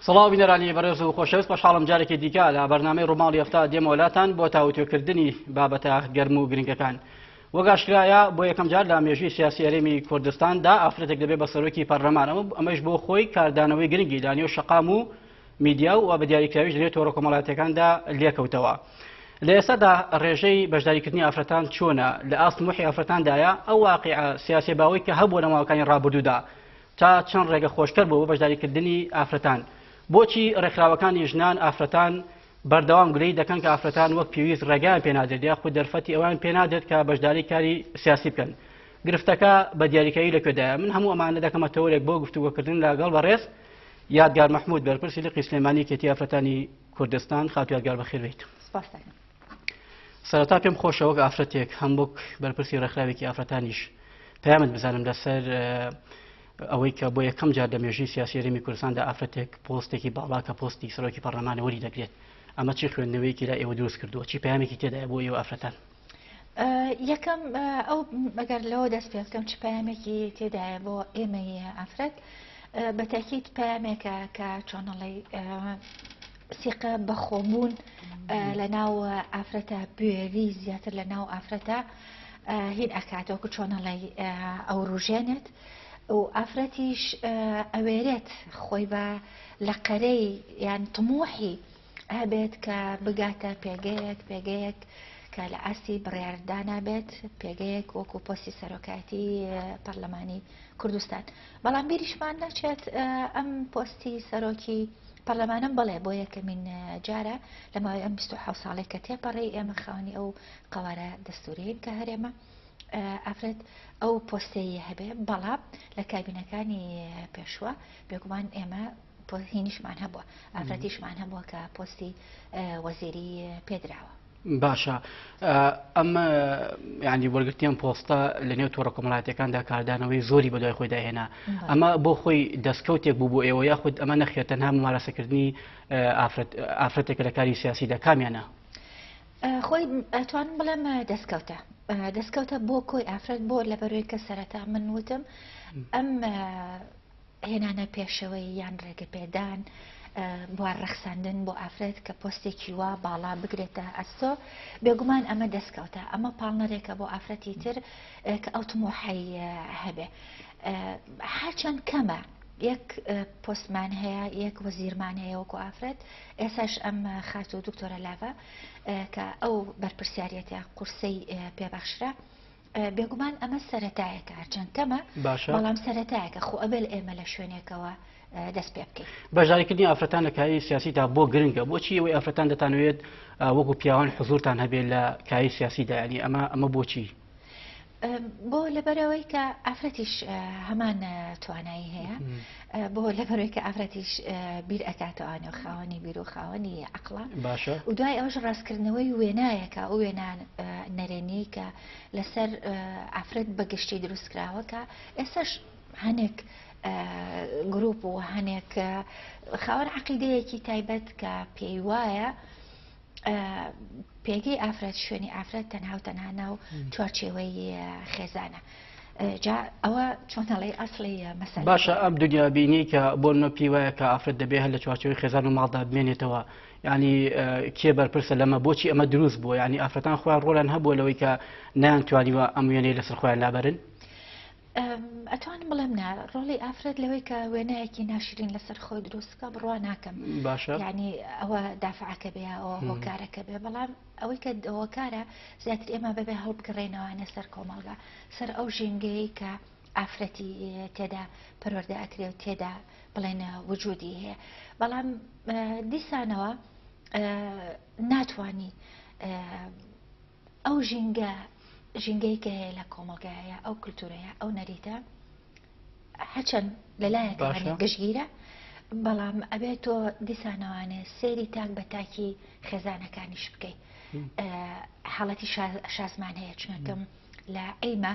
سڵاو بینەرانی بەڕێز و خۆشەویست بەشحاڵم جارێکی دیکە لە بەرنامەی ڕۆماڵی هەفتە دێمە وڵاتان بۆ تاوتوێکردنی بابەتە گەرم و گرنگەکان. وەگاشترایە بۆ یەکەم جار لە مێژووی سیاسی هەرێمی کوردستاندا ئافرەتێک دەبێت بە سەرۆکی پەرلەمان، ئەمەش بۆ خۆی کاردانەوەی گرنگی لە نێو شەقام و میدیا و بە دیاریکراویش لە تۆڕە کۆمەڵایەتەکاندا لێکەوتەوە. لە ئێستادا ڕێژەی بەشداریکردنی ئافرەتان چۆنە؟ لە ئاست موحی ئافرەتاندایە ئەو واقعە سیاسی باوەی کە هەبووە لە ماوەکانی ڕابردوودا تا چەند ڕێگە خۆشتر بوو بۆ بەشداریکردنی ئافرەتان. بۆچی ڕێکخراوەکانی ژنان ئافرەتان بەردەوام گرەی دەکەن کە ئافرەتان وەک پێویست ڕێگایان پێنادێت یاخود دەرفەتی ئەوان پێنادێت کە بەشداری کاری سیاسی بکەن؟ گرفتەکە بە دیاریکاری لەکوێدایە؟ من هەموو ئەمانە دەکەمە تەورێک بۆ گفتوگۆکردن لەگەڵ بەڕێز یادگار مەحموود بەرپرسی لقی سلێمانی کێتی ئافرەتانی کوردستان. خاتو یادگار بەخێر بێت. سەرەتا پێم خۆشە وەک ئافرەتێک هەمبووک بەرپرسی ڕێکخراوێکی ئافرەتانیش پەیامت بزانم لەسەر ئەوەی کە بۆ یەکەم جار لە مێژووی سیاسی هەرێمی کوردستاندا ئافرەتێک پۆستێکی باڵا کە پۆستی سەرۆکی پەرلەمانە وەری دەگرێت. ئەمە چی خوێندنەوەیەکی لە ئێوە دروست کردووە؟ چی پەیامێکی تێدایە بۆ ئێوە ئافرەتان؟ یەکەم ئەو ئەگەر لەوە دەست پێ بکەم چ پەیامێکی تێدایە بۆ ئێمەی ئافرەت، بە تاکید پەیامێکە کە چۆنەڵی سیقە بەخۆبوون لە ناو ئافرەتە، بوێری زیاتر لە ناو ئافرەتە هین ئەکاتەوە کە چۆنەڵی ئەو ڕژێنێت و ئافرەتیش ئەوێرێت خۆی بە لە قەرەی یان تموحی هەبێت کە بگاتە پێگەیەک کە لە ئاستی بڕیاردانا بێت، پێگەیەک وەکو پۆستی سەرۆکایەتی پەرلەمانی کوردستان. بەڵام بیریشمان ناچێت ئەم پۆستی سەرۆکی پەرلەمانم بڵێ بۆ یەکەمین جارە لە ماوەی ئەم 27 ساڵێک کە تێپەڕی ئێمە خاوەنی ئەو قەوارە دەستوورین کە هەرێمە ئافرەت ئەو پۆستەیە هەبێ، بەڵام لە کابینەکانی پێشوە بێگومان ئێمە هینیشمان هەبووە، ئافرەتیشمان هەبووە کە پۆستی وەزیری پێدراوە. باشە، ئەم ینی وەرگرتیان پۆستە لە نێو تۆڕە کۆمەڵایەتەکاندا کاردانەوەی زۆری بەدوای خۆی داهێنا. ئەمە بۆ خۆی دەستکەوتێک بوو بۆ ئێوە یاخود ئەمە نەخێت تەنها ممارەسەکردنی ئافرەتێکە لە کاری سیاسیدا کامیانە؟ خۆی ئەتوانم بڵێم دەستکەوتە بۆ کۆی ئافرەت، بۆ لەبەرەوەی کە سەرەتا من وتم ئەم هێنانە پێشەوەی یان ڕێگە پێدان بۆ ڕەخساندن بۆ ئافرەت کە پۆستێکی وا باڵا بگرێتە ئەستۆ، بێگومان ئەمە دەستکەوتە، ئەمە پاڵنەرێکە بۆ ئافرەتی تر کە ئەو تموحەی هەبێ. هەرچەند کەمە یەک پۆستمان هەیە، یەک وەزیرمان هەیە وەکو ئافرەت، ئێساش ئەم خاتوو دکتۆرە لاڤە کە ئەو بەرپرسیارەتە قورسەی پێبەخشرا، بێگومان ئەمە سەرەتایەکە، هەرچەند کەمە بەڵام سەرەتایەکە، خۆ ئەبێ ئێمە لە شوێنێکەوە دەست پێ بکەین. بەشداریکردنی ئافرەتان لە کاری سیاسیدا بۆ گرنگە، بۆچی ئەوەی ئافرەتان دەتانوێت وەکو پیاوان حزورتان هەبێت لە کاری سیاسیدا؟ ینی ئەمە بۆچی؟ بۆ لەبەرەوەی کە ئافرەتیش هەمان توانایی هەیە، بۆ لەبەرەوەی کە ئافرەتیش بیر ئەکاتەوانە و خاوەنی بیر و خاوەنی عەقڵە، و دوای ئەوش ڕاستکردنەوەی وێنایەکە، ئەو وێنان نەرێنی کە لەسەر ئافرەت بەگشتی دروستکراوە کە ئێستاش هەنێک گروپ و هەنێک خاوەن عەقیدەیەکی تایبەت کە پێی وایە پێگەی ئافرەت، شوێنی ئافرەت تەنها و تەنها ناو چوارچێوەی خێزانە. جا ئەوە چۆنەڵی ئەسڵی مەسەلە. باشە، ئەم دنیا بینی کە بۆ نۆ پێی وایە کە ئافرەت دەبێت هەر لە چوارچێوەی خێزان و ماڵدا بمێنێتەوە، ینی کێ بەرپرسە لەمە؟ بۆچی ئەمە دروست بووە؟ ینی ئافرەتان خۆیان ڕۆڵیان هەبووە لەوەی کە نەیانتوانیوە ئەم وێنەی لەسەر خۆیان لابەرن؟ ئەتوانم بڵێم نا، ڕۆڵی ئافرەت لەوەی کە وێنەیەکی ناشرین لەسەر خۆی دروستکە بڕوا ناکەم. باشە، یعنی ئەوە دافعەکە بێ، ئەوە هۆکارەکە بێ، بەڵام ئەوەی کە هۆکارە زیاتر ئێمە بەبێ هەڵبگەڕێنەوەیانە سەر کۆمەڵگا، سەر ئەو ژینگەی کە ئافرەتی تێدا پەروەردە ئەکرێ و تێدا بڵێنە وجودی هەیە. بەڵام دیسانەوە ناتوانی ئەو ژینگەی کە هەیە لە کۆمەڵگایە، ئەو کولتورەیە، ئەو نەریتە، هەرچەند لەلایەکانی گەشتگیرە، بەڵام ئەبێت تۆ دیسانەوانێ سێری تاک بە تاکی خێزانەکانیش بکەیت. حاڵەتی شازمان هەیە، چونکەم لە ئەیمە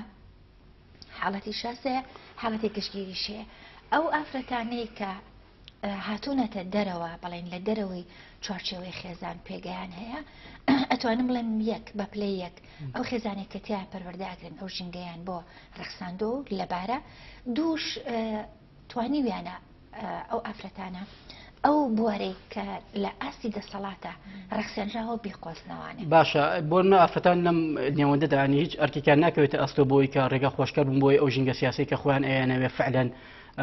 حاڵەتی شازەیە، حاڵەتی گەشتگیریش هەیە. ئەو ئافرەتانەی کە هاتوونەتە دەرەوە، بەڵێن لە دەرەوەی چوارچێوەی خێزان پێگەیان هەیە، ئەتوانم بڵێم یەک بە پلەی یەک ئەو خێزانێک کە تیا پەروەردەگرن ئەو ژینگەیان بۆ ڕەخساندۆ لەبارە، دووش توانیویانە ئەو ئافرەتانە ئەو بوارەی کە لە ئاستی دەسەڵاتە ڕەخسێنراوە بیقۆزنەوانێ. باشە بۆ ئافرەتان لەم نێوەندەدانی هیچ ئەرکێکیان ناکەوێتە ئەستۆ بۆی کە ڕێگە خۆشکەر بوون بۆی ئەو ژینگە سیاسی کە خۆیان ئەیانەوێ فعلەن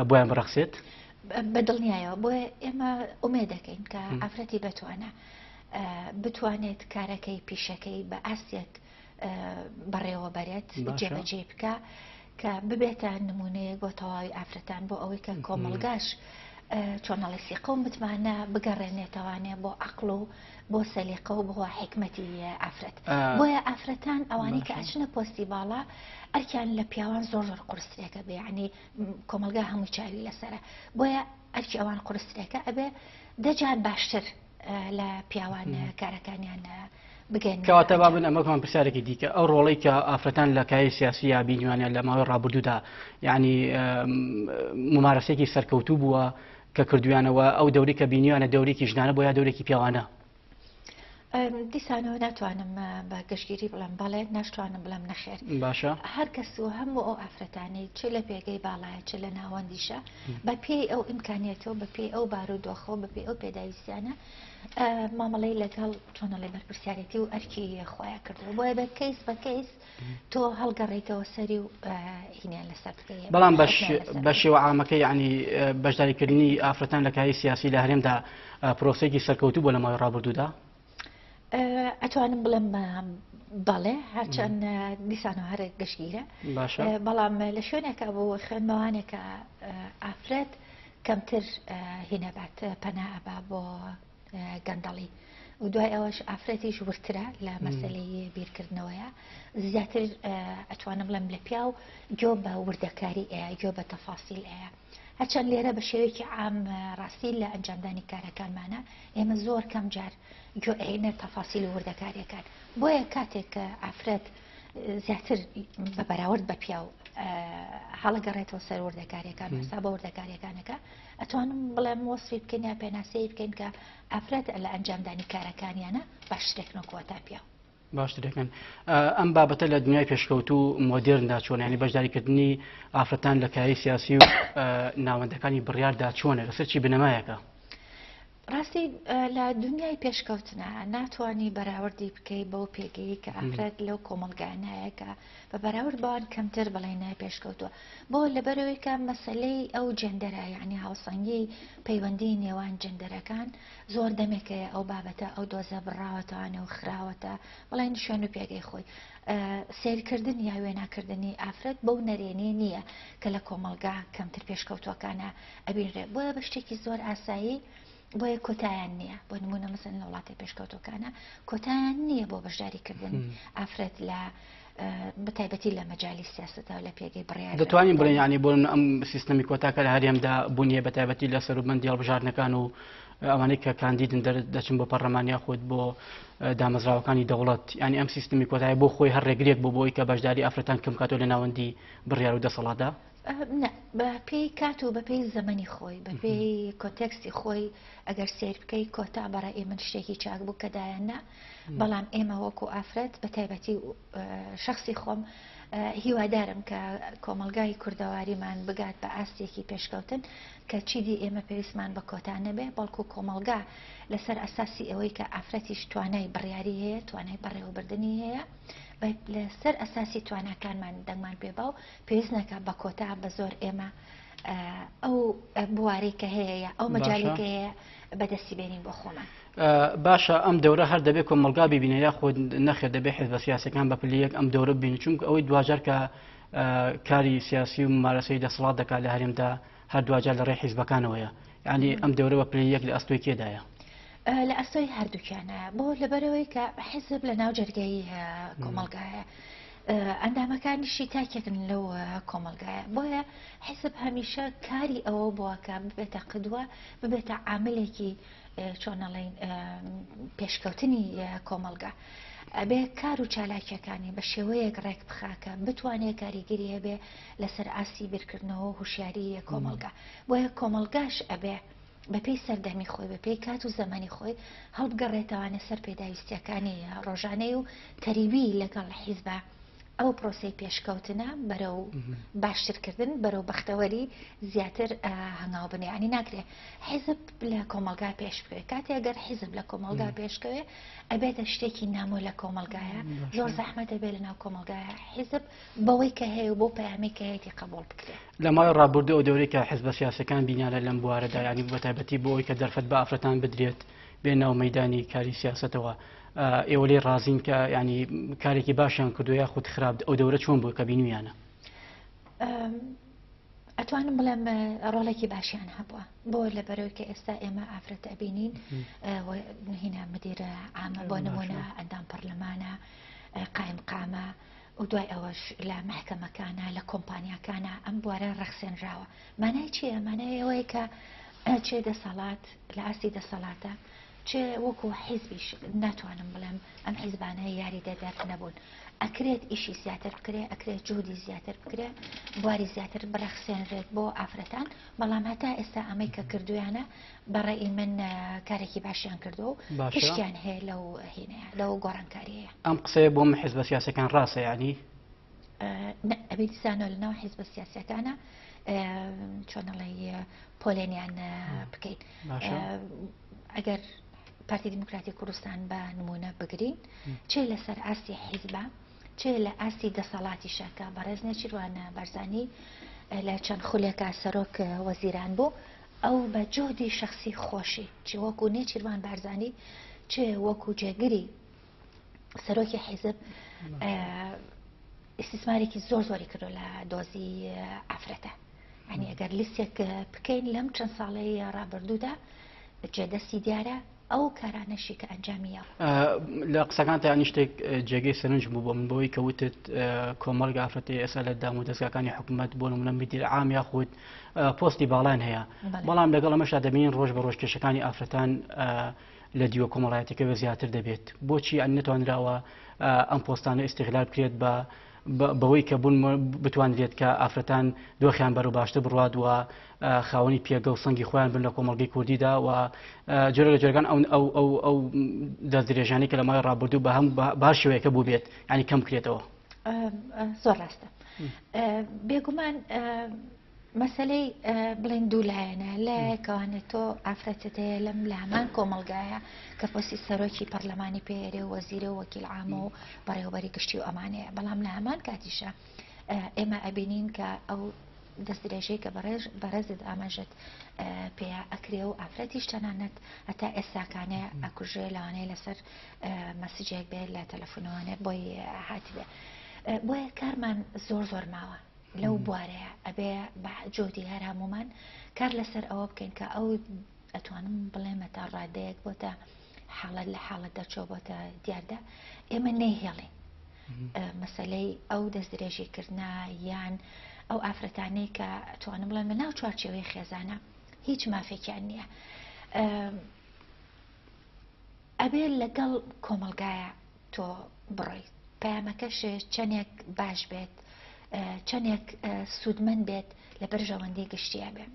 بۆیان بڕەخسێت. بەدڵنیایەوە بۆیە ئێمە ئومێ دەکەین کە ئافرەتی بتوانێت کارەکەی پیشەکەی بە ئاستێک بەڕێوە بەرێت جێبەجێ بکە کە ببێتە نمونەیە بۆ تەواوی ئافرەتان بۆ ئەوەی کە کۆمەڵگاش چۆنەڵی سیقە و متمانە بگەڕێنێتەوانێ بۆ عەقڵ و بۆ سەلیقە و بۆ حیکمەتی ئافرەت. بۆیە ئافرەتان ئەوانەی کە ئەچنە پۆستی باڵا ئەرکیان لە پیاوان زۆر قورسێکە بێ، یعنی کۆمەلگا هەمووی چاوی لەسەرە، بۆیە ئەرکی ئەوان قورسێکە ئەبێ دەجار باشتر لە پیاوان کارەکانیان بگەن. کەواتە بابن ئەمەکمان پرسیارێکی دیکە ئەو ڕۆڵەی کە ئافرەتان لە کای سیاسی یا بینیوانیان لە ماوەی ڕابردوودا یعنی ممارەسێکی سەرکەوتوو بووە کە کردویانەوە ئەو دەوری کە بینیوانە دەورێکی ژنانە بۆ یا دەورێکی پیاوانە. دیسانەوە ناتوانم بە گەشتگیری بڵم بەڵێ ناشتوانم بڵم نەخێر. باشە هەر کەس و هەموو ئەو ئافرەتانی چ لە پێگەی باڵایە چ لە ناوەندیشە بە پێی ئەو ئیمکانیەتەوە بە پێی ئەو بارودۆخەوە بە پێی ئەو پێداویستیانە مامەڵەی لەگەڵ چۆنەڵێ بەرپرسیارەتی و ئەرکی خۆیان کردووە، بۆیە بە کەیس بە کەیس تۆ هەڵگەڕێیتەوە سەری و هینیان لەسەر بکەیت. بەڵام بە شێوە عامەکەی یعنی بەشداریکردنی ئافرەتان لە کای سیاسی لە هەرێمدا پرۆسێکی سەرکەوتوو بۆ لە ماوەی ڕابردوودا. ئەتوانم بڵم بەڵێ هەرچەند دیسانەوە هەرێک گەشتگیرە، بەڵام لە شوێنێکە بۆ خوێندنەوانێکە ئافرەت کەمتر هینەبات پەنابا بۆ گەندەڵی و دوای ئەوەش ئافرەتیش ورترە لە مەسەلەی بیرکردنەوەیە، زیاتر ئەتوانم بڵم لە پیاو گۆ بە وردەکاری ئەیە، گۆ بە تەفاسیل ئەیە. هەرچەند لێرە بە شێوەیەکی عام ڕاستی لە ئەنجامدانی کارەکانمانە ئێمە زۆر کەم جار گۆ ئەینە تەفاسیل و وردەکاریەکان، بۆیە کاتێک کە ئافرەت زیاتر بە بەراورد بە پیاو هەڵەگەڕێتەوە سەر وردەکاریەکان حساب بە وردەکاریەکانەکە ئەتوانم بڵێم وەسفی بکەین یا پێناسەیی بکەین کە ئافرەت لە ئەنجامدانی کارەکانیانە باشترێکنەوە تا پیاو. باشترەکەن ئەم بابەتە لە دنیای پێشکەوت و مۆدرندا چۆن ینی بەشداریکردنی ئافرەتان لە کاری سیاسی و ناوەندەکانی بڕیاردا چۆنە لەسەر چی بنەمایەکە؟ ڕاستی لە دنیای پێشکەوتنە ناتوانانی بەراوردی بکەی بەو پێگەی کە ئافرەت لەو کۆمەلگانایە کە بە بەراورد بەوان کەمتر بەڵێنای پێشکەوتووە بۆ لەبەرەوەی کە مەسلەی ئەو جێندەرە یعنی هاوسەنگی پەیوەندی نێوان جێندەرەکان زۆر دەمێکەیە ئەو بابەتە ئەو دۆزە بڕاوەتەوانە و خراوەتە بەڵێن شوێن و پێگەی خۆی سیرکردن یا وێناکردنی ئافرەت بەو نەرێنی نییە کە لە کۆمەلگا کەمتر پێشکەوتوەکانە ئەبینرێ بۆیە بە شتێکی زۆر ئاسایی بۆیە کۆتایان نییە بۆ نمونە مەسەن لە وڵاتی پێشکەوتەکانە کۆتایان نییە بۆ بەشداریکردن ئافرەت لە بەتایبەتی لە مەجای سیاستەوە لە پێگەی بڕیار دەتوانین بڵێن ینی بۆ ئەم سیستەمی کۆتاکە لە هەرێمدا بوونیە بەتایبەتی لە سەروبەندی هەڵبژاردنەکان و ئەوانەی کە کاندیدن دەچن بۆ پەرلەمانیا خۆت بۆ دامەزراوەکانی دەوڵەت ینی ئەم سیستەمی کۆتایی بۆ خۆی هەر ڕێگرێک بۆ بۆی کە بەشداری ئافرەتان کەم کاتۆ لە ناوەندی بڕیار و دەسەڵاتدا بە پێی کات و بە پێی زەمەنی خۆی بە پێی کۆتێکسی خۆی ئەگەر سیر بکەی کۆتا بەڕای من شتێکی چاک بوو کە دایاننا بەڵام ئێمە وەکو ئافرەت بە تایبەتی شخصی خۆم هیوادارم کە کۆمەلگای کوردەواریمان بگات بە ئاستێکی پێشکەوتن کە چیدی ئێمە پێویستمان بە کۆتا نەبێ بەڵکو کۆمەلگا لەسەر ئەساسی ئەوەی کە ئافرەتیش توانای بڕیاری هەیە توانای بەڕێوەبردننی هەیە لەسەر ئەساسی تواناکانمان دەنگمان پێبا و پێویست نەکە بە کۆتا بە زۆر ئێمە ئەو بوارەی کە هەیە ئەو مەجاالێکە هەیە بەدەستی بێنین بۆ خۆمان. باشە ئەم دەورە هەر دەبێت کۆمەلگا ببینە یا خۆ نەخێت دەبێت حزب سیاسەکان بە پلیەک ئەم دەورە ببین چونکە ئەوەی دوجار کە کاری سیاسی و ممارەسەی دەسەڵات دەکات لە هەرێمدا هەر دوجار لە ڕێ حیزبەکانەوەیە یعنی ئەم دەورە بە پلیەک لە ئەستۆی کێدایە لە ئەستۆی هەردووکیانە بۆ لەبەرەوەی کە حیزب لە ناو جەرگایی کۆمەلگایە ئەندامەکانیشی تاکێکن لەو کۆمەلگایە بۆیە حیزب هەمیشە کاری ئەوە بووەکە ببێتە قدوە ببێتە عاملێکی چۆنەڵین پێشکەوتنی کۆمەلگا ئەبێ کار و چالاکیەکانی بە شێوەیەک ڕێک بخاکە بتوانێت کاریگەری هەبێ لەسەر ئاسی بیرکردنەوە و هوشیاری کۆمەلگا بۆیە کۆمەلگاش ئەبێ بەپێی سەردەمی خۆی بەپێی کات و زەمانی خۆی هەڵبگەڕێتەوانە سەر پێداویستیەکانی ڕۆژانەی و تەریبی لەگەڵ حیزبە ئەو پرۆسی پێشکەوتنە بەرەو باشترکردن بەرەو بەختەوەری زیاتر هەنگاو بنێ ینی ناکرێت حیزب لە کۆمەلگا پێش بکەوێت کاتێک گەر حیزب لە کۆمەلگا پێشکەوێ ئەبێتە شتێکی نامۆ لە کۆمەلگایە زۆر زەحمەتە بێت لە ناو کۆمەلگایە حیزب بەوەی کە هەیە و بۆ پەیامی کە هەیەی قبول بکرێت لە مای ڕابردوو ئەو دەورەی کە حیزبە سیاسەکان بینیانە لەم بوارەدا ینی بە تایبەتی بۆ ئەوی کە دەرفەت بە ئافرەتان بدرێت بێ ناو مەیدانی کاری سیاسەتەوە ئێوە لێ ڕازین کە ینی کارێکی باشیان کردو یا خودت خراپ ئەو دەورە چۆن بوو کە بینویانە ئەتوانم بڵێم ڕۆڵێکی باشیان هەبووە بۆ لەبەرەوەی کە ئێستا ئێمە ئافرەت ئەبینین هینە مدیرە عامە بۆ نمونە ئەندام پەرلەمانە قایم قامە و دوای ئەوەش لە محکەمەکانە لە کۆمپانیاکانە ئەم بوارە ڕەخسێنراوە مانای چییە مانای ئەوەیە کە چێ دەسەڵات لە ئاسی دەسەڵاتە چێ وەکو حیزبیش ناتوانم بڵێم ئەم حیزبانە یاری دەدات نەبوون ئەکرێت ئیشی زیاتر بکرێ ئەکرێت جوودی زیاتر بکرێ بواری زیاتر بڕەخسێنرێت بۆ ئافرەتان بەڵام هەتا ئێستا ئەمەی کە کردویانە بەڕێی من کارێکی باشیان کردو و پشتیان هەیە لەو هینەیە لەو گۆڕانکاریەیە ئەم قسەیە بۆم حیزبە سیاسەکان ڕاستە ینی ئەبێ دیسانۆ لەناو حیزبە سیاسەکانە چۆنەڵی پۆلێنیان بکەین ئەگەر پارتی دیموکراتی کوردستان بە نمونە بگرین چێ لەسەر ئاستی حیزبە چێ لە ئاستی دەسەڵاتی شەکە بەڕێز نێچیروانە بەرزانی لە چەند خولێکە سەرۆک وەزیران بوو ئەو بە جۆدی شخصی خۆشی چی وەکو نێچیروان بارزانی چێ وەکو جێگری سەرۆکی حیزب ئیسtisمارێکی زۆر زۆری کردو لە دۆزی ئافرەتە ینی ئەگەر لیستێک بکەین لەم چەند ساڵەی ڕابردوودا جێدەستی دیارە ئەو کارانەشی کە ئەنجامیە لە قسەکانتە ینی شتێک جێگەی سەرنج بوو بۆ من بۆی کە وتت کۆمەڵگە ئافرەتی ئێستا لە دام و دەستگاکانی حکوومەت بۆ نمونە مدیر عام یاخود پۆستی باڵان هەیە بەڵام لەگەڵ ئەمەشدا دەبینین ڕۆژ بە ڕۆژ کێشەکانی ئافرەتان لە دیوە کۆمەڵایەتەکەوە زیاتر دەبێت بۆچی ئەن نەتوانراوە ئەم پۆستانە ئیستیغلال بکرێت بەوەی کە بوون بتوانرێت کە ئافرەتان دۆخیان بەرەو باشتر بڕات و خاوەنی پێگە و سەنگی خۆیان بن لە کۆمەڵگەی کوردیدا و جۆرە لە جۆرەکان ئەو دەستدرێژانی کە لە مای ڕابردوو بە هەم باش شێوەیەکە بوو بێت ینی کەم بکرێتەوە زۆر ڕاستە بێگومان مەسلەی بڵێن دوولایەنە لایەکەوانێت تۆ ئافرەتت هەیە لەم لە هەمان کۆمەلگایە کە پۆستی سەرۆکی پەرلەمانی پێێرێ و وەزیرە و وەکیل عامە و بەڕێوەبەری گشتی و ئەمانەیە بەڵام لە هەمان کاتیشە ئێمە ئەبینین کە ئەو دەستدرێژەی کە بەڕێزت ئاماژەت پێ ئەکرێ و ئافرەتیش تەنانەت هەتا ئێستاکانەیە ئەکوژێ لەوانەیە لەسەر مەسیجێک بێت لە تەلەفۆنەوانێ بۆی هاتبێ بۆیە کارمان زۆر زۆر ماوە لەو بوارەیە ئەبێ جۆدی هەر هەمومان کار لەسەر ئەوە بکەین کە ئەو ئەتوانم بڵێمە تا ڕادەیەک بۆتە حاڵەت لە حاڵەت دەرچۆ بۆتە دیاردا ئێمە نەیهێڵین مەسەلەی ئەو دەستدرێژیکردنا یان ئەو ئافرەتانەی کە ئەتوانم بڵێن ناو چوارچێوەی خێزانە هیچ مافێکیان نییە ئەبێ لەگەڵ کۆمەلگایە تۆ بڕۆیت پەیامەکەش چەندێک باش بێت چەندێک سوودمەند بێت لە بەرژەوەندی گشتیە بێ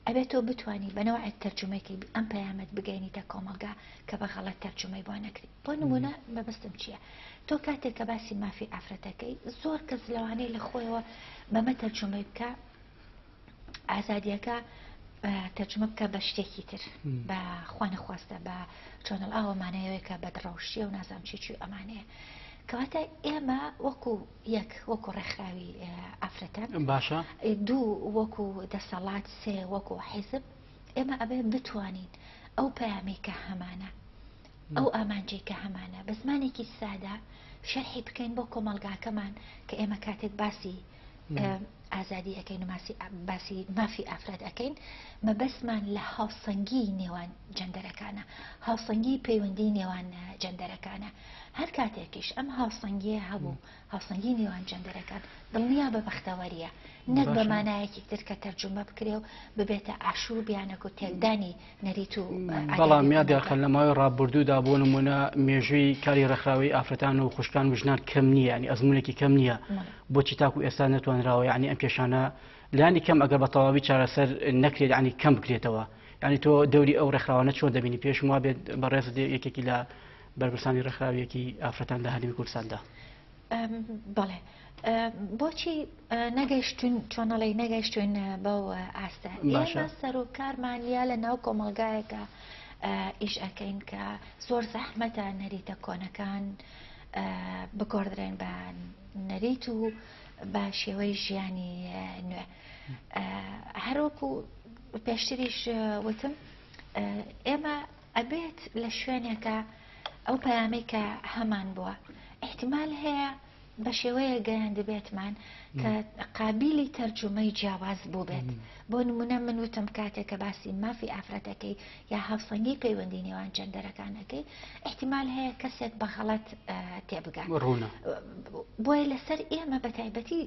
ئەبێت تۆ بتانی بەنەوەی تەرجمەیەکی ئەم پەیامەت بگەینیتە کۆمەلگا کە بەغەڵەت تەرجمەی بۆ نەکری بۆ نمونە مەبەستم چییە تۆ کاتێک کە باسی مافی ئافرەتەکەی زۆر کەس لەوانەیە لە خۆیەوە بەمە تەرجمەی بکە ئازادیەکە تەرجمە بکە بە شتێکی تر بە خوا نەخواستە بە چۆنەڵ ئاوەمانەیەوەیە بە دڕەوشیە و نازام چی ئەمانەیە کەواتە ئێمە وەکو یەک وەکو ڕێکخراوی ئافرەتان باشە دوو وەکو دەسەڵات سێ وەکو حیزب ئێمە ئەبێ بتوانین ئەو پەیامی کە هەمانە ئەو ئامانجی کە هەمانە بە زمانێکی سادا شەرحی بکەین بۆ کۆمەلگاکەمان کە ئێمە کاتێک باسی ئازادی ئەەکەین و باسی مافی ئافراد ئەەکەین مەبەستمان لە هاوسەنگی نێوان جەندەرەکانە هاوسەنگی پەیوەندی نێوان جەندەرەکانە هەر کاتێکیش ئەم هاوسەنگیە هەبوو هاوسەنگی نێوان جەندەرەکان دڵنیا بە بەختەوەریە نەک بە مانایەکی تر کە تەرجمە بکرێ و ببێتە ئاشوور بیانەک و تێکدانی نەریت و بەڵام یادیاخەن لە ماوەی ڕابردوودا بۆ نمونە مێژووی کاری ڕێکخراوی ئافرەتان و خوشکان و ژنان کەم نییە ینی ئەزمونێکی کەم نییە بۆچی تاکو ئێستا نەتوانراوە ینی ئەم کێشانە لانی کەم ئەگەر بە تەواوی چارەسەر نەکرێت ینی کەم بکرێتەوە ینی تۆ دەوری ئەو ڕێکخراوانە چۆن دەبینی پێشم وا بێت بەڕێز یەکێکی لە بەرپرسانی ڕێکخراویەکی ئافرەتان لە هەرێمی کوردستاندا بەڵێ بۆچی نەگەیشتون چۆنەڵی نەگەیشتون بەو ئاستە ئێمە سەر و کارمانیا لە ناو کۆمەلگایەکە ئیش ئەەکەین کە زۆر زەحمەتە نەریتە کۆنەکان بگۆڕدرێن بە نەریت و بە شێوەی ژیانی نوێ هەروەکو پێشتریش وتم ئێمە ئەبێت لە شوێنێکە ئەو پەیامەی کە هەمان بووە احتیمال هەیە بە شێوەیە گەیان دەبێتمان کە قابلی تەرجمەی جیاواز بوو بێت بۆ نمونە من وتم کاتێک کە باسی مافی ئافرەتەکەی یا هاوسەنگی پەیوەندی نێوان جەندەرەکانەکەی احتیمال هەیە کەسێک بە غەڵەت تێبگات بۆیە لەسەر ئێمە بە تایبەتی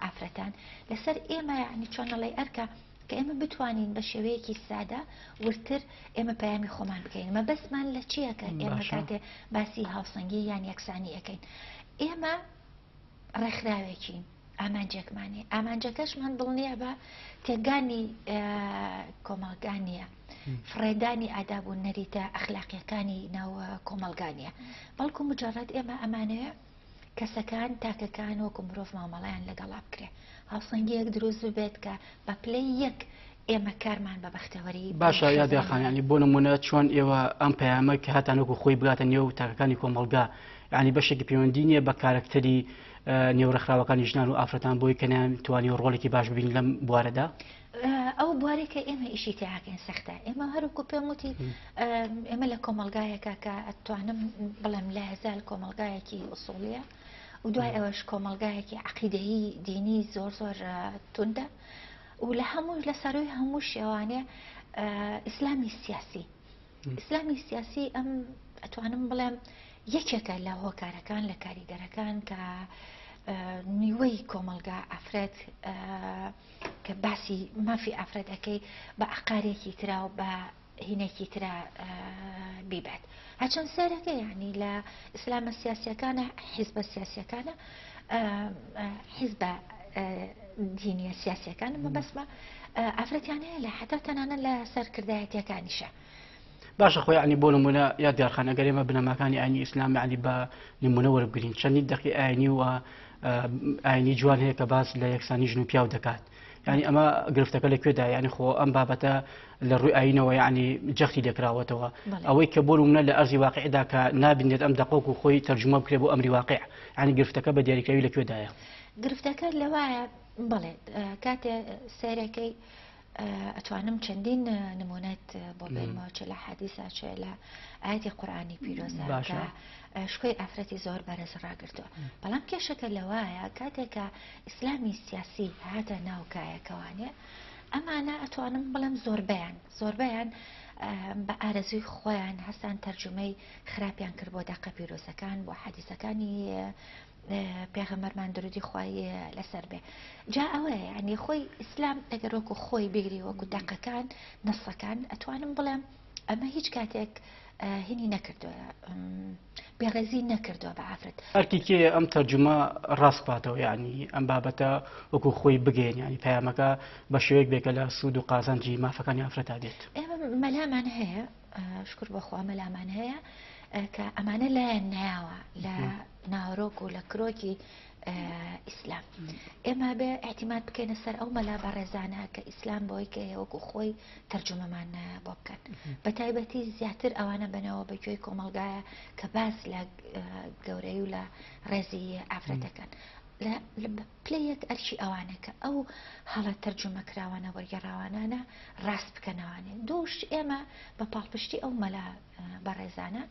ئافرەتان لەسەر ئێمە یعنی چۆنەڵی ئەرکە کە ئێمە بتوانین بە شێوەیەکی سادە ورتر ئێمە پەیامی خۆمان بکەین مە بەسمان لە چیەکە ئێمە کاتێ باسی هاوسەنگی یان یەکسانی ئەەکەین ئێمە ڕێکخراوێکین ئامانجێکمانێ ئامانجەکەشمان دڵنیە بە تێگانی کۆمەلگانیە فڕێدانی ئاداب و نەریتە ئەخلاقیەکانی ناو کۆمەلگانیە بەڵکو مجرد ئێمە ئەمانەیە کەسەکان تاکەکان وەکو مرۆڤ مامەڵیان لەگەڵا بکرێ هاوسەنگیەک دروست بێت کە بە پلەی یەک ئێمە کارمان بە بەختەوەری باشە یادیخانیانی بۆ نمونە چۆن ئێوە ئەم پەیامە کە هاتانەکو خۆی بگاتە نێو تاکەکانی کۆمەلگا یعنی بەشێکی پەیوەندی نییە بە کارکتەری نێورەخراوەکانی ژنان و ئافرەتان بۆی کەنیان توانی ڕۆڵێکی باش ببین لەم بوارەدا ئەو بوارێکە ئێمە ئیشی تیاکەین سەختە ئێمە هەروکو پێم وتی ئێمە لە کۆمەلگایەکە کە ئەتوانم بڵێم لە هەزار کۆمەلگایەکی ئوسوڵیە و دوای ئەوەش کۆمەلگایەکی عەقیدەیی دینی زۆر زۆر توندە و لە هەموو لە سەروی هەموو شێوانێ ئیسلامی سیاسی ئیسلامی سیاسی ئەم ئەتوانم بڵێم یەکێکە لە هۆکارەکان لە کاریگەرەکان کە نیوەی کۆمەلگا ئافرەت کە باسی مافی ئافرەتەکەی بە عقارێکی ترا و بە هینێکی ترا بیبێت هەچەند سەرەکە یعنی لە ئیسلامە سیاسیەکانە حیزبە سیاسیەکانە حیزبە دینیە سیاسیەکان مە بەسمە ئافرەتیان هەیە لە حتا تەنانە لە سەرکردایەتیەکانیشە باشە خۆی عنی بۆ نمونە یا دیارخانەگەر ئێمە بنەماکانی ئاینی ئیسلام عنی بە نمونە وەربگرین چەندی دەقی ئاینی و ئاینی جوان هەیە کە باس لە یەکسانی ژن و پیاو دەکات یعنی ئەمە گرفتەکە لەکوێدا یعنی خۆ ئەم بابەتە لە ڕووی ئاینەوە یعنی جەختی دەکراوەتەوە ئەوەی کە بۆ نمونە لە ئەرزی واقعیدا کە نابینێت ئەم دەقۆک و خۆی تەرجمە بکرێت بۆ ئەمری واقع یعنی گرفتەکە بە دیاریکراوی لەکوێدایە گرفتەکە لەوایە بڵێ کاتێ سەیرەکەی ئەتوانم چەندین نمونەت بۆ بێنمەوە چ لە حەدیثە چ لە ئاەتی قورئانی پیرۆزە کە شکۆی ئافرەتی زۆر بەرز ڕاگرتووە بەڵام کێشەکە لەوایە کاتێکە ئیسلامی سیاسی هاتە ناوکایەکەوانێ ئەمانە ئەتوانم بڵێم زۆربەیان بە ئارەزوی خۆیان هەستان تەرجمەی خراپیان کرد بۆ داقە پیرۆزەکان بۆ حەدیثەکانی پێغەمبەرمان درودی خوای لەسەر بێ جا ئەوەیە ینی خۆی ئیسلام ئەگەر وەکو خۆی بگری وەکو داقەکان نەسەکان ئەتوانم بڵێم ئەمە هیچ کاتێک هینی نەکردووە بێڕێزی نەکردووە بە ئافرەت ئەرکی کێ ئەم تەرجمە ڕاست باتەوە یعنی ئەم بابەتە وەکو خۆی بگەین ینی پەیامەکە بە شێوەیەک بێکە لە سوود و قازانجی مافەکانی ئافرەتا دێت ئێمە مەلامان هەیە شکر بەخوا مەلامان هەیە کە ئەمانە لایەن نایاوە لە ناوڕۆک و لە کرۆکی ئیسلام ئێمە بێ احتیمات بکەینە سەر ئەو مەلا بەڕێزانە کە ئیسلام بۆی کە وەکو خۆی تەرجمەمان بۆ بکەن بە تایبەتی زیاتر ئەوانە بنەوە بەگوێی کۆمەلگایە کە باس لە گەورەی و لە ڕێزی ئافرەتەکەن پلەیەک ئەرشی ئەوانە کە ئەو هەڵە تەرجمە کراوانە وەرگێڕاوانانە ڕاست بکەنەوانێ دووش ئێمە بە پاڵپشتی ئەو مەلا بەڕێزانە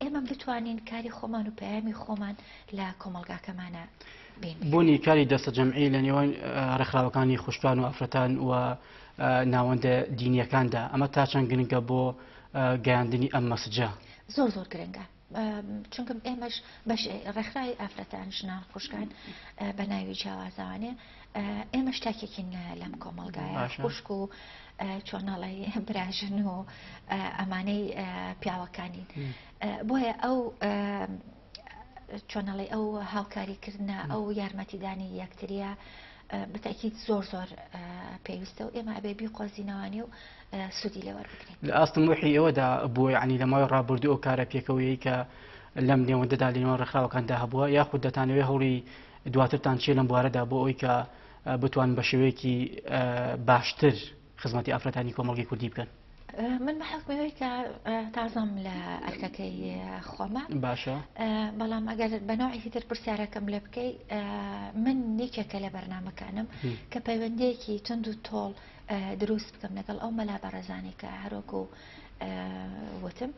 ئێمە بتوانین کاری خۆمان و پەیامی خۆمان لە کۆمەلگاکەمانە بوونی کاری دەستە جەمعی لە نێوان ڕێکخراوەکانی خوشکان و ئافرەتان و ناوەندە دینیەکاندا ئەمە تا چەند گرنگە بۆ گەیاندنی ئەم مەسجە زۆر گرنگە چونکە ئێمەش بەش ڕێکخراوی ئافرەتان ژنان خوشکان بە ناوی جیاوازەوانێ ئێمە شتاکێکین لەم کۆمەلگایە خوشک و چۆنەڵی براژن و ئەمانەی پیاوەکانین بۆیە ئەو چۆنەڵی ئەو هاوکاریکردنە ئەو یارمەتیدانی یەکتریە بتاکیت زۆر پێویستە و ئێمە ئەبێ بیقۆزینەوانی و سوودی لەوەربگرین لە ئاستم وحی ئەوەدا بۆ یعنی لە ماوەی ڕابردوو ئەو کارە پێکەوەیەی کە لەم نێوەندەدا لە نێوان ڕێکخراوەکاندا هەبووە یاخود دەتانەوێت هەوڵی دواترتان چێ لەم بوارەدا بۆ ئەوی کە بتوان بە شێوەیەکی باشتر خزمەتی ئافرەتانی کۆمەڵگەی کوردی بکەن؟ من بەحەکمەوەی کە تازەم لە ئەرکەکەی خۆمە باشە بەڵام ئەگەر بەناوعی تر پرسیارەکەم لێ بکەی من نیکێکە لە بەرنامەکانم کە پەیوەندەیەکی تند و تۆڵ دروست بکەم لەگەڵ ئەو مەلا بەڕێزانی کە هەروەکو وتم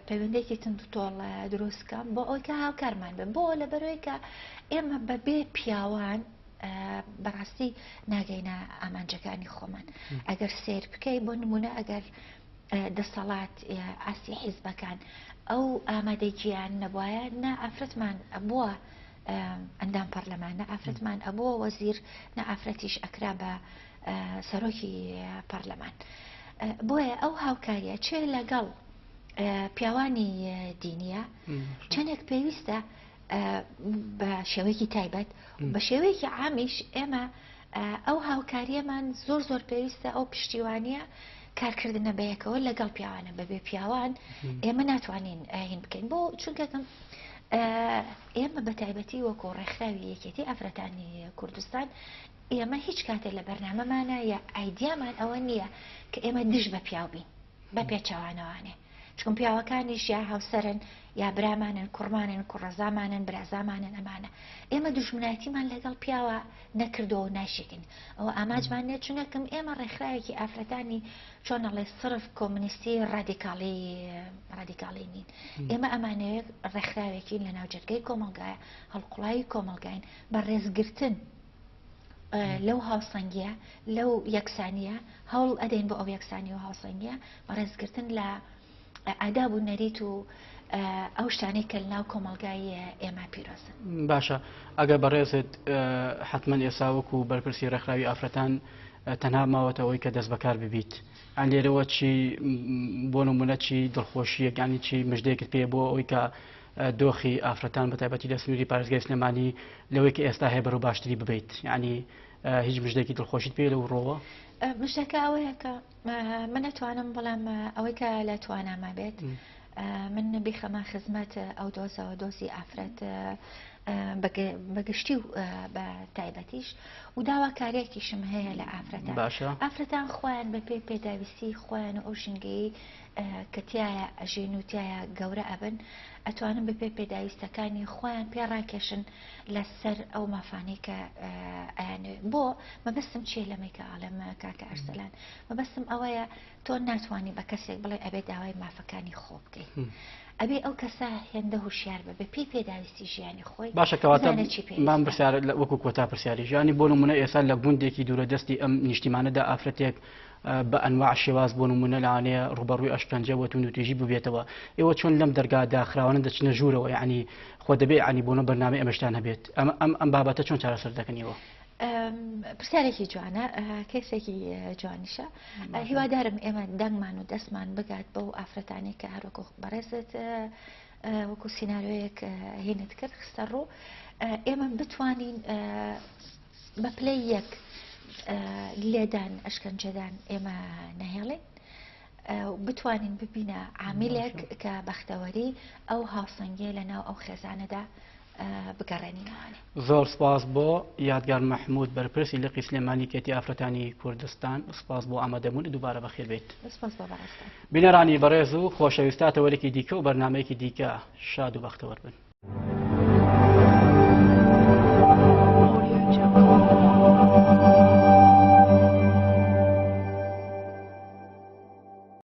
پەیوەندێکی تند و تۆڵ دروست بکەم بۆ ئەوی کە هاوکارمان بن بۆ لەبەرەوەی کە ئێمە بەبێ پیاوان بەڕاستی ناگەینە ئامانجەکانی خۆمان ئەگەر سیر بکەی بۆ نمونە ئەگەر دەسەڵات ئاسی حیزبەکان ئەو ئامادەیگییان نەبووایە نا ئافرەتمان بووە ئەندام پەرلەمان نە ئافرەتمان ئەبووە وەزیر نە ئافرەتیش ئەکرا بە سەرۆکی پەرلەمان بۆیە ئەو هاوکاریە چێ لەگەڵ پیاوانی دینیە چەندێک پێویستە بە شێوەیەکی تایبەت بە شێوەیەکی عامیش ئێمە ئەو هاوکاریەمان زۆر پێویستە ئەو پشتیوانیە کارکردنە بەیەکەوە لەگەڵ پیاوانە بەبێ پیاوان ئێمە ناتوانین هین بکەین بۆ چونکەکەم ئێمە بە تایبەتی وەکو ڕێکخراوی یەکێتی ئافرەتانی کوردستان ئێمە هیچ کاتێک لە بەرنامەمانە یا ئایدیامان ئەوە نییە کە ئێمە دژ بە پیاو بین بە پێچەوانەوانێ چکم پیاوەکانیش یا هاوسەرن یا برامانن کوڕمانن کوڕەزامانن برازامانن ئەمانە ئێمە دوژمنایەتیمان لەگەڵ پیاوە نەکردەوە و ناشێکین ئەوە ئاماجمان نێت چونەکەم ئێمە ڕێکخراوێکی ئافرەتانی چۆنەڵێ سرف کۆمونیستی ڕادیکاڵی نین ئێمە ئەمانەیە ڕێکخراوێکی لە ناوجەرگەی کۆمەلگایە هەڵقوڵایی کۆمەلگاین بە ڕێزگرتن لەو هاوسەنگیە لەو یەکسانیە هەوڵ ئەدەین بۆ ئەو یەکسانی و هاوسەنگیە بە ڕێزگرتن لە ئاداب و نەریت و ئەو شتانەی کە لەناو کۆمەلگای ئێمە پیرۆزن. باشە ئەگەر بەڕێزت حتمما ئێستا وەکو بەرپرسی ڕێکخراوی ئافرەتان تەنها ماوەتەوەی کە دەست بەکار ببیت ئەن لێرەوە چی بۆ نمونە چی دڵخۆشیەکانی چی مژدەیەکت پێ بۆ ئەوی کە دۆخی ئافرەتان بە تایبەتی لە سنووری پارێزگای سلێمانی لەوەی کە ئێستا هەیە بەرەو باشتری ببیت یعنی هیچ مژدێکی دڵخۆشیت پێ لەو ڕۆوە؟ مشتەکە ئەوەیە کە من نەتوانم بەڵام ئەوەی کە لە توانامە بێت من بیخەمە خزمەت ئەو دۆزەوە دۆزی ئافرەت بەگشتی و بە تایبەتیش و داواکاریەکیشم هەیە لە ئافرەتان ئافرەتان خۆیان بە پێ پێداویستی خۆیان و ئەو ژینگەی کە تایە ئەژین و تایە گەورە ئەبن ئەتوانن بە پێ پێداویستەکانی خۆیان پێ ڕاکێشن لەسەر ئەو مافانەی کە ئەیانێ بۆ مەبەستم چیە لەمەیکە ئاڵەم کاکە ئەرسەلان مەبەستم ئەوەیە تۆ ناتوانانی بە کەسێک بڵێ ئەبێ داوای مافەکانی خۆ بکەیت ئەبێ ئەو کەسە هێندە هوشیار بە پێی پێداویستی ژیانی خۆی باشەکەواتە مان پرسیار وەکو کۆتا پرسیاری ژیانی بۆ نمونە ئێستا لە گوندێکی دوورەدەستی ئەم نیشتیمانەدا ئافرەتێک بە ئەنواع شێواز بۆ نمونە لەوانەیە ڕوبەڕووی ئەشکەنجە و توندوتیژی ببێتەوە ئێوە چۆن لەم دەرگادا خراوانە دەچنە ژوورەوە یعنی خۆ دەبێ عنی بۆنە بەرنامەی ئەمەشتان هەبێت ئەم بابەتە چۆن چارەسەر دەکەنیەوە؟ پرسیارێکی جوانە کەسێکی جوانیشە هیوادارم ئێمە دەنگمان و دەستمان بگات بەو ئافرەتانی کە هەروەکو بەڕێزت وەکو سیناریۆیەک هێنت کرد خستە ڕوو ئێمە بتوانین بە پلەی یەک لێدان ئەشکەنجەدان ئێمە نەهێڵێن بتوانین ببینە عاملێک کە بەختەوەری ئەو هاوسەنگیە لەناو ئەو خێزانەدا بگەڕێنینەوانێ. زۆر سپاس بۆ یادگار مەحموود بەرپرسی لقی سلێمانی کێتی ئافرەتانی کوردستان سپاس بۆ ئامادەبوون دووبارە بەخێر بێت. بینەرانی بەڕێز و خۆشەویستاتەوەرێکی دیکە و بەرنامەیەکی دیکە شاد و بەختەوەر بن.